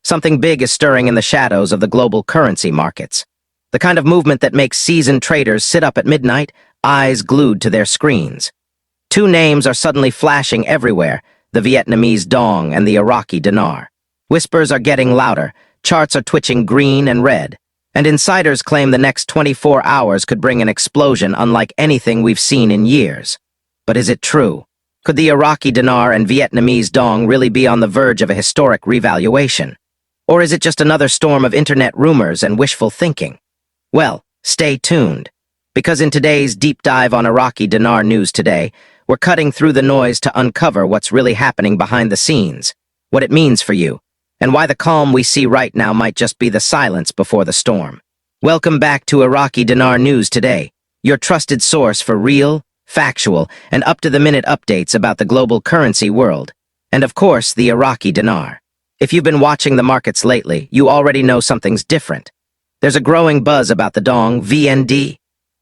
Something big is stirring in the shadows of the global currency markets. The kind of movement that makes seasoned traders sit up at midnight, eyes glued to their screens. Two names are suddenly flashing everywhere, the Vietnamese Dong and the Iraqi Dinar. Whispers are getting louder, charts are twitching green and red, and insiders claim the next 24 hours could bring an explosion unlike anything we've seen in years. But is it true? Could the Iraqi Dinar and Vietnamese Dong really be on the verge of a historic revaluation? Or is it just another storm of internet rumors and wishful thinking? Well, stay tuned, because in today's deep dive on Iraqi Dinar News Today, we're cutting through the noise to uncover what's really happening behind the scenes, what it means for you, and why the calm we see right now might just be the silence before the storm. Welcome back to Iraqi Dinar News Today, your trusted source for real, factual, and up-to-the-minute updates about the global currency world, and of course, the Iraqi dinar. If you've been watching the markets lately, you already know something's different. There's a growing buzz about the Dong, VND,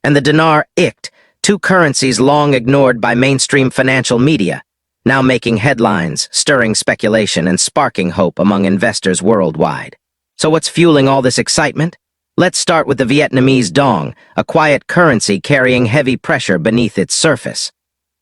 and the dinar, IQD, two currencies long ignored by mainstream financial media, now making headlines, stirring speculation, and sparking hope among investors worldwide. So what's fueling all this excitement? Let's start with the Vietnamese Dong, a quiet currency carrying heavy pressure beneath its surface.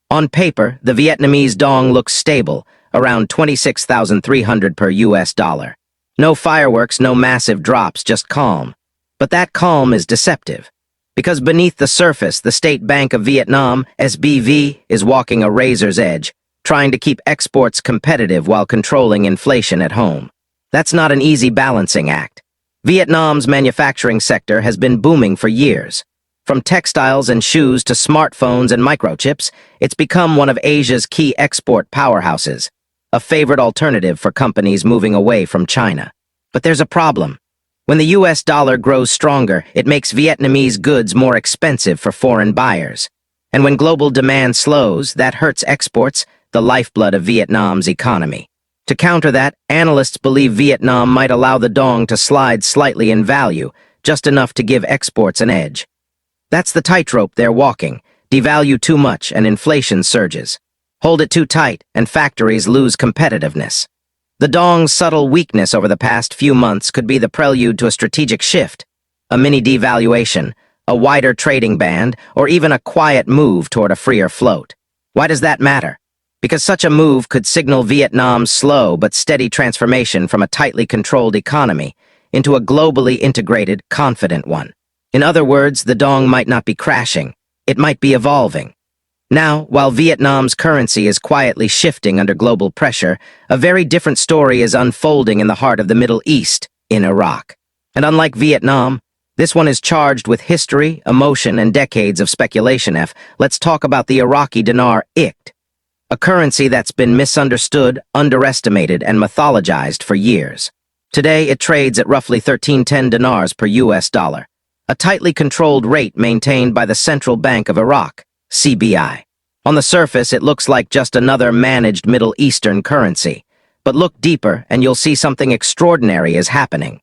On paper, the Vietnamese Dong looks stable, around 26,300 per US dollar. No fireworks, no massive drops, just calm. But that calm is deceptive. Because beneath the surface, the State Bank of Vietnam, SBV, is walking a razor's edge, trying to keep exports competitive while controlling inflation at home. That's not an easy balancing act. Vietnam's manufacturing sector has been booming for years. From textiles and shoes to smartphones and microchips, it's become one of Asia's key export powerhouses, a favorite alternative for companies moving away from China. But there's a problem. When the US dollar grows stronger, it makes Vietnamese goods more expensive for foreign buyers. And when global demand slows, that hurts exports, the lifeblood of Vietnam's economy. To counter that, analysts believe Vietnam might allow the Dong to slide slightly in value, just enough to give exports an edge. That's the tightrope they're walking. Devalue too much and inflation surges. Hold it too tight and factories lose competitiveness. The Dong's subtle weakness over the past few months could be the prelude to a strategic shift, a mini devaluation, a wider trading band, or even a quiet move toward a freer float. Why does that matter? Because such a move could signal Vietnam's slow but steady transformation from a tightly controlled economy into a globally integrated, confident one. In other words, the Dong might not be crashing, it might be evolving. Now, while Vietnam's currency is quietly shifting under global pressure, a very different story is unfolding in the heart of the Middle East, in Iraq. And unlike Vietnam, this one is charged with history, emotion, and decades of speculation. Let's talk about the Iraqi dinar, IQD, a currency that's been misunderstood, underestimated, and mythologized for years. Today, it trades at roughly 1310 dinars per US dollar, a tightly controlled rate maintained by the Central Bank of Iraq, CBI. On the surface, it looks like just another managed Middle Eastern currency. But look deeper and you'll see something extraordinary is happening.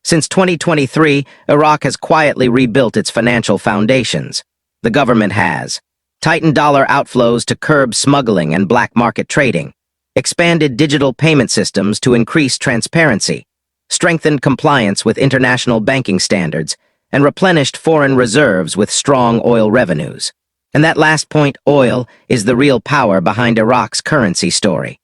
Since 2023, Iraq has quietly rebuilt its financial foundations. The government has tightened dollar outflows to curb smuggling and black market trading, expanded digital payment systems to increase transparency, strengthened compliance with international banking standards, and replenished foreign reserves with strong oil revenues. And that last point, oil, is the real power behind Iraq's currency story.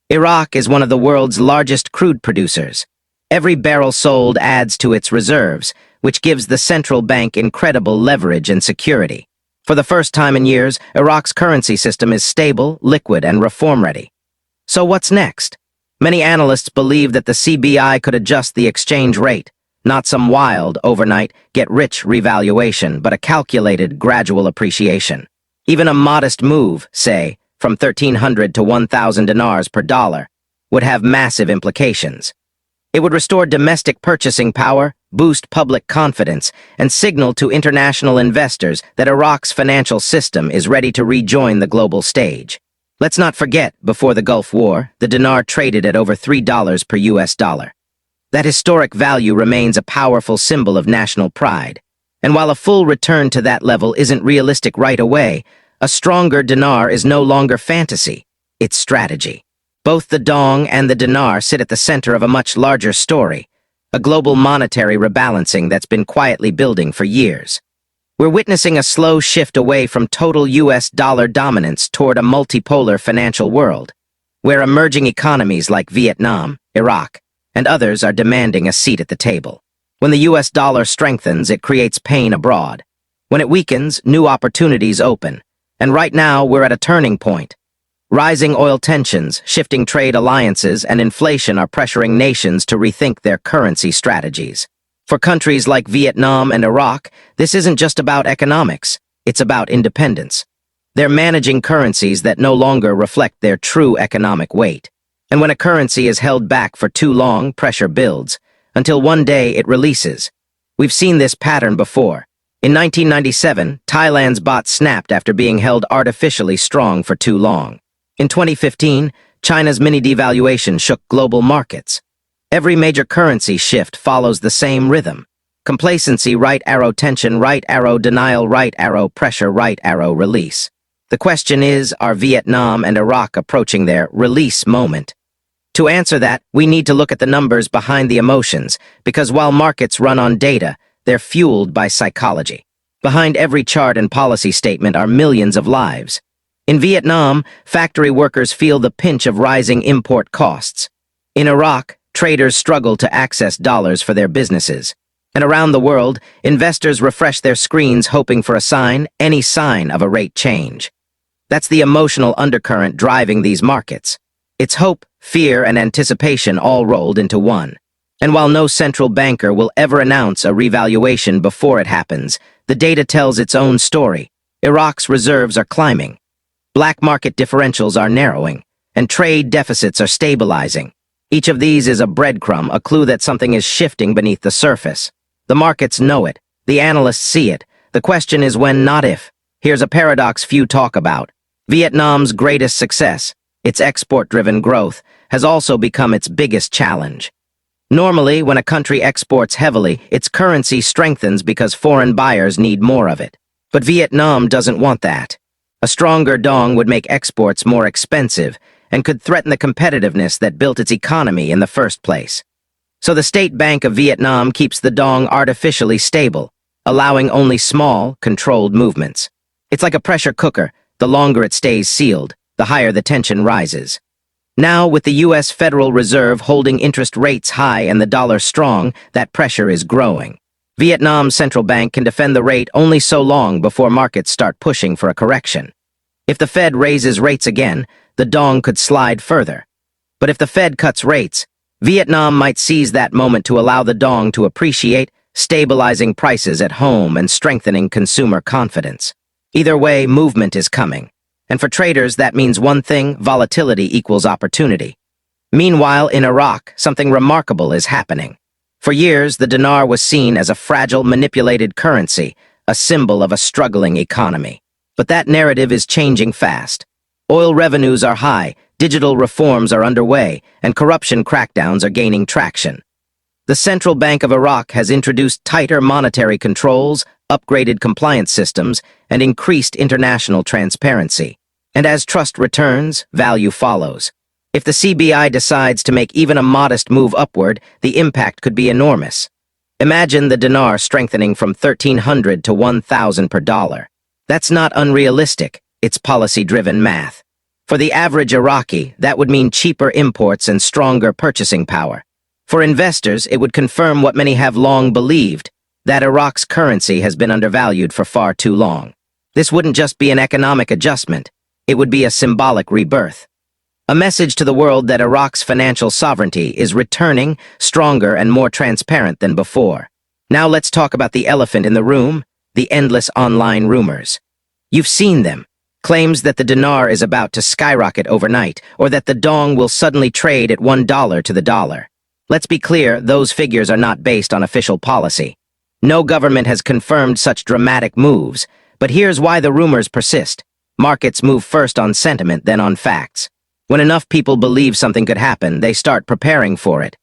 Iraq is one of the world's largest crude producers. Every barrel sold adds to its reserves, which gives the central bank incredible leverage and security. For the first time in years, Iraq's currency system is stable, liquid, and reform-ready. So what's next? Many analysts believe that the CBI could adjust the exchange rate, not some wild, overnight, get-rich revaluation, but a calculated, gradual appreciation. Even a modest move, say, from 1,300 to 1,000 dinars per dollar, would have massive implications. It would restore domestic purchasing power, boost public confidence, and signal to international investors that Iraq's financial system is ready to rejoin the global stage. Let's not forget, before the Gulf War, the dinar traded at over $3 per US dollar. That historic value remains a powerful symbol of national pride. And while a full return to that level isn't realistic right away, a stronger dinar is no longer fantasy, it's strategy. Both the dong and the dinar sit at the center of a much larger story, a global monetary rebalancing that's been quietly building for years. We're witnessing a slow shift away from total US dollar dominance toward a multipolar financial world, where emerging economies like Vietnam, Iraq, and others are demanding a seat at the table. When the US dollar strengthens, it creates pain abroad. When it weakens, new opportunities open. And right now, we're at a turning point. Rising oil tensions, shifting trade alliances, and inflation are pressuring nations to rethink their currency strategies. For countries like Vietnam and Iraq, this isn't just about economics, it's about independence. They're managing currencies that no longer reflect their true economic weight. And when a currency is held back for too long, pressure builds, until one day it releases. We've seen this pattern before. In 1997, Thailand's baht snapped after being held artificially strong for too long. In 2015, China's mini devaluation shook global markets. Every major currency shift follows the same rhythm. Complacency, right arrow tension, right arrow denial, right arrow pressure, right arrow release. The question is, are Vietnam and Iraq approaching their release moment? To answer that, we need to look at the numbers behind the emotions, because while markets run on data, they're fueled by psychology. Behind every chart and policy statement are millions of lives. In Vietnam, factory workers feel the pinch of rising import costs. In Iraq, traders struggle to access dollars for their businesses. And around the world, investors refresh their screens hoping for any sign of a rate change. That's the emotional undercurrent driving these markets. It's hope, fear, and anticipation all rolled into one. And while no central banker will ever announce a revaluation before it happens, the data tells its own story. Iraq's reserves are climbing. Black market differentials are narrowing, and trade deficits are stabilizing. Each of these is a breadcrumb, a clue that something is shifting beneath the surface. The markets know it. The analysts see it. The question is when, not if. Here's a paradox few talk about. Vietnam's greatest success, its export-driven growth, has also become its biggest challenge. Normally, when a country exports heavily, its currency strengthens because foreign buyers need more of it. But Vietnam doesn't want that. A stronger dong would make exports more expensive and could threaten the competitiveness that built its economy in the first place. So the State Bank of Vietnam keeps the dong artificially stable, allowing only small, controlled movements. It's like a pressure cooker. The longer it stays sealed, the higher the tension rises. Now, with the U.S. Federal Reserve holding interest rates high and the dollar strong, that pressure is growing. Vietnam's central bank can defend the rate only so long before markets start pushing for a correction. If the Fed raises rates again, the dong could slide further. But if the Fed cuts rates, Vietnam might seize that moment to allow the dong to appreciate, stabilizing prices at home and strengthening consumer confidence. Either way, movement is coming. And for traders, that means one thing: volatility equals opportunity. Meanwhile, in Iraq, something remarkable is happening. For years, the dinar was seen as a fragile, manipulated currency, a symbol of a struggling economy. But that narrative is changing fast. Oil revenues are high, digital reforms are underway, and corruption crackdowns are gaining traction. The Central Bank of Iraq has introduced tighter monetary controls, upgraded compliance systems, and increased international transparency. And as trust returns, value follows. If the CBI decides to make even a modest move upward, the impact could be enormous. Imagine the dinar strengthening from 1,300 to 1,000 per dollar. That's not unrealistic, it's policy-driven math. For the average Iraqi, that would mean cheaper imports and stronger purchasing power. For investors, it would confirm what many have long believed, that Iraq's currency has been undervalued for far too long. This wouldn't just be an economic adjustment, it would be a symbolic rebirth. A message to the world that Iraq's financial sovereignty is returning, stronger and more transparent than before. Now let's talk about the elephant in the room, the endless online rumors. You've seen them. Claims that the dinar is about to skyrocket overnight, or that the dong will suddenly trade at $1 to the dollar. Let's be clear, those figures are not based on official policy. No government has confirmed such dramatic moves, but here's why the rumors persist. Markets move first on sentiment, then on facts. When enough people believe something could happen, they start preparing for it.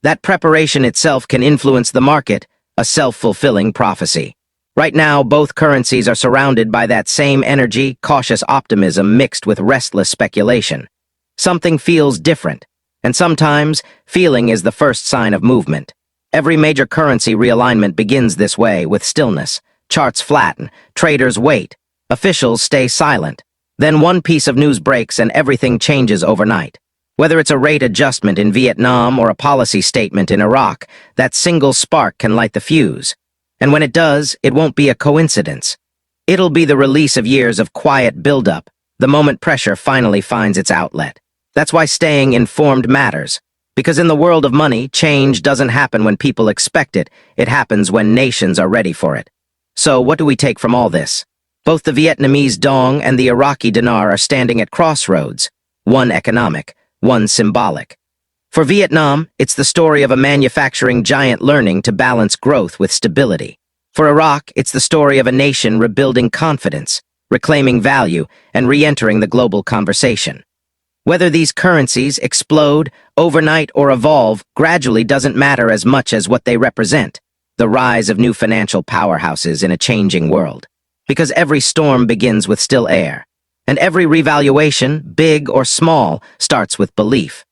That preparation itself can influence the market, a self-fulfilling prophecy. Right now, both currencies are surrounded by that same energy, cautious optimism mixed with restless speculation. Something feels different, and sometimes feeling is the first sign of movement. Every major currency realignment begins this way, with stillness. Charts flatten, traders wait, officials stay silent. Then one piece of news breaks and everything changes overnight. Whether it's a rate adjustment in Vietnam or a policy statement in Iraq, that single spark can light the fuse. And when it does, it won't be a coincidence. It'll be the release of years of quiet buildup, the moment pressure finally finds its outlet. That's why staying informed matters. Because in the world of money, change doesn't happen when people expect it. It happens when nations are ready for it. So what do we take from all this? Both the Vietnamese Dong and the Iraqi Dinar are standing at crossroads, one economic, one symbolic. For Vietnam, it's the story of a manufacturing giant learning to balance growth with stability. For Iraq, it's the story of a nation rebuilding confidence, reclaiming value, and re-entering the global conversation. Whether these currencies explode, overnight, or evolve gradually doesn't matter as much as what they represent, the rise of new financial powerhouses in a changing world. Because every storm begins with still air, and every revaluation, big or small, starts with belief.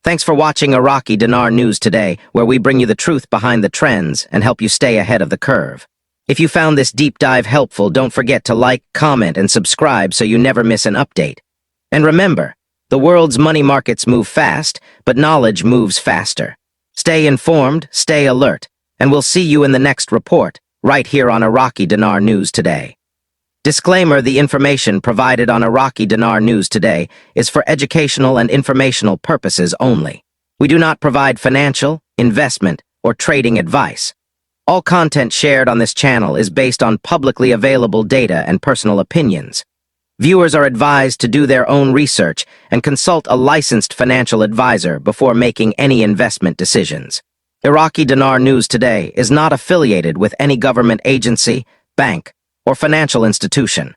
Thanks for watching Iraqi Dinar News Today, where we bring you the truth behind the trends and help you stay ahead of the curve. If you found this deep dive helpful, don't forget to like, comment, and subscribe so you never miss an update. And remember, the world's money markets move fast, but knowledge moves faster. Stay informed, stay alert, and we'll see you in the next report, right here on Iraqi Dinar News Today. Disclaimer: the information provided on Iraqi Dinar News Today is for educational and informational purposes only. We do not provide financial, investment, or trading advice. All content shared on this channel is based on publicly available data and personal opinions. Viewers are advised to do their own research and consult a licensed financial advisor before making any investment decisions. Iraqi Dinar News Today is not affiliated with any government agency, bank, or financial institution.